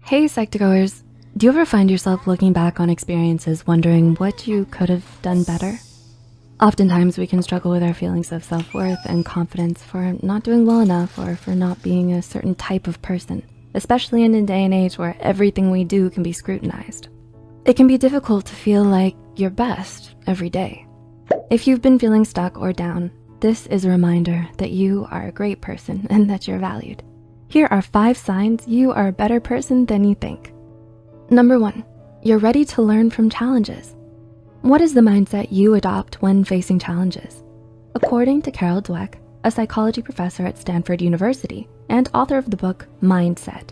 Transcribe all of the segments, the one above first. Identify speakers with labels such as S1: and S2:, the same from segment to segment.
S1: Hey Psych2Goers, do you ever find yourself looking back on experiences wondering what you could have done better? Oftentimes we can struggle with our feelings of self-worth and confidence for not doing well enough or for not being a certain type of person, especially in a day and age where everything we do can be scrutinized. It can be difficult to feel like your best every day. If you've been feeling stuck or down, this is a reminder that you are a great person and that you're valued. Here are 5 signs you are a better person than you think. Number 1, you're ready to learn from challenges. What is the mindset you adopt when facing challenges? According to Carol Dweck, a psychology professor at Stanford University and author of the book Mindset,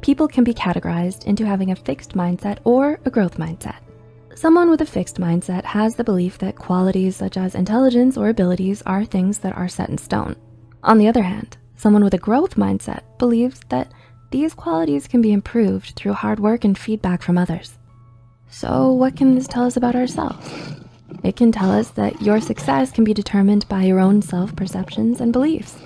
S1: people can be categorized into having a fixed mindset or a growth mindset. Someone with a fixed mindset has the belief that qualities such as intelligence or abilities are things that are set in stone. On the other hand, someone with a growth mindset believes that these qualities can be improved through hard work and feedback from others. So what can this tell us about ourselves? It can tell us that your success can be determined by your own self-perceptions and beliefs.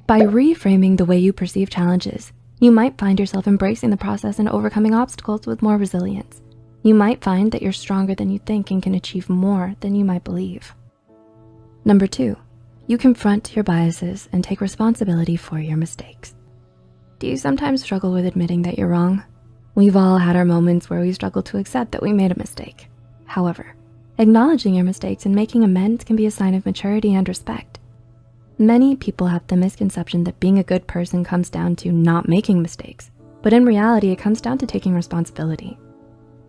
S1: By reframing the way you perceive challenges, you might find yourself embracing the process and overcoming obstacles with more resilience. You might find that you're stronger than you think and can achieve more than you might believe. Number 2, you confront your biases and take responsibility for your mistakes. Do you sometimes struggle with admitting that you're wrong? We've all had our moments where we struggle to accept that we made a mistake. However, acknowledging your mistakes and making amends can be a sign of maturity and respect. Many people have the misconception that being a good person comes down to not making mistakes, but in reality, it comes down to taking responsibility.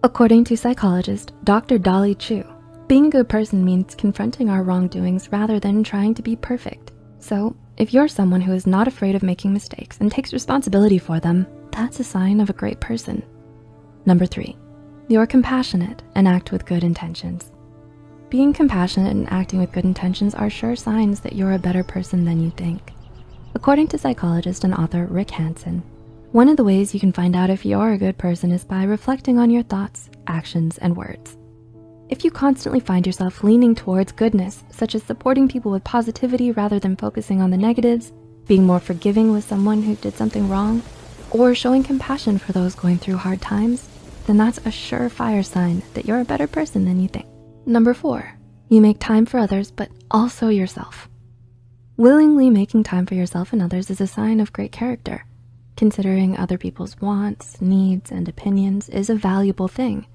S1: According to psychologist Dr. Dolly Chu, being a good person means confronting our wrongdoings rather than trying to be perfect. So if you're someone who is not afraid of making mistakes and takes responsibility for them, that's a sign of a great person. Number 3, you're compassionate and act with good intentions. Being compassionate and acting with good intentions are sure signs that you're a better person than you think. According to psychologist and author Rick Hansen, one of the ways you can find out if you're a good person is by reflecting on your thoughts, actions, and words. If you constantly find yourself leaning towards goodness, such as supporting people with positivity rather than focusing on the negatives, being more forgiving with someone who did something wrong, or showing compassion for those going through hard times, then that's a surefire sign that you're a better person than you think. Number 4, you make time for others, but also yourself. Willingly making time for yourself and others is a sign of great character. Considering other people's wants, needs, and opinions is a valuable thing.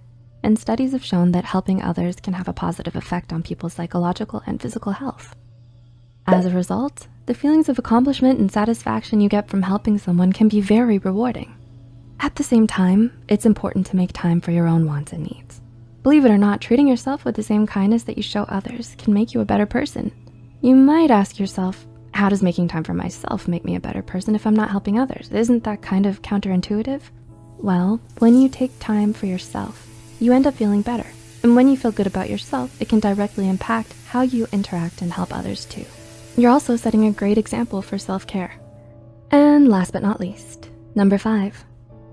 S1: And studies have shown that helping others can have a positive effect on people's psychological and physical health. As a result, the feelings of accomplishment and satisfaction you get from helping someone can be very rewarding. At the same time, it's important to make time for your own wants and needs. Believe it or not, treating yourself with the same kindness that you show others can make you a better person. You might ask yourself, how does making time for myself make me a better person if I'm not helping others? Isn't that kind of counterintuitive? Well, when you take time for yourself, you end up feeling better. And when you feel good about yourself, it can directly impact how you interact and help others too. You're also setting a great example for self-care. And last but not least, number 5,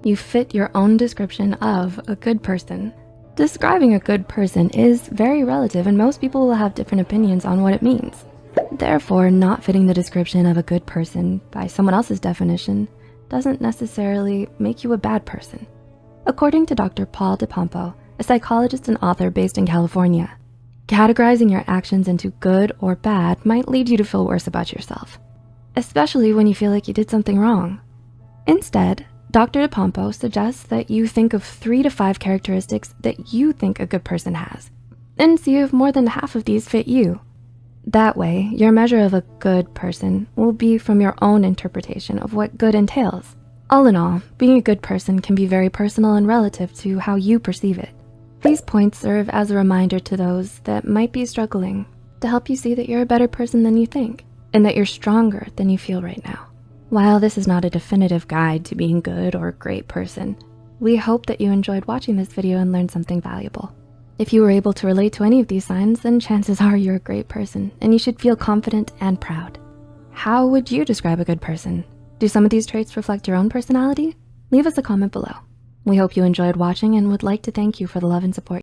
S1: you fit your own description of a good person. Describing a good person is very relative and most people will have different opinions on what it means. Therefore, not fitting the description of a good person by someone else's definition doesn't necessarily make you a bad person. According to Dr. Paul DePompo, a psychologist and author based in California, categorizing your actions into good or bad might lead you to feel worse about yourself, especially when you feel like you did something wrong. Instead, Dr. DePompo suggests that you think of 3 to 5 characteristics that you think a good person has, and see if more than half of these fit you. That way, your measure of a good person will be from your own interpretation of what good entails. All in all, being a good person can be very personal and relative to how you perceive it. These points serve as a reminder to those that might be struggling to help you see that you're a better person than you think and that you're stronger than you feel right now. While this is not a definitive guide to being good or a great person, we hope that you enjoyed watching this video and learned something valuable. If you were able to relate to any of these signs, then chances are you're a great person and you should feel confident and proud. How would you describe a good person? Do some of these traits reflect your own personality? Leave us a comment below. We hope you enjoyed watching and would like to thank you for the love and support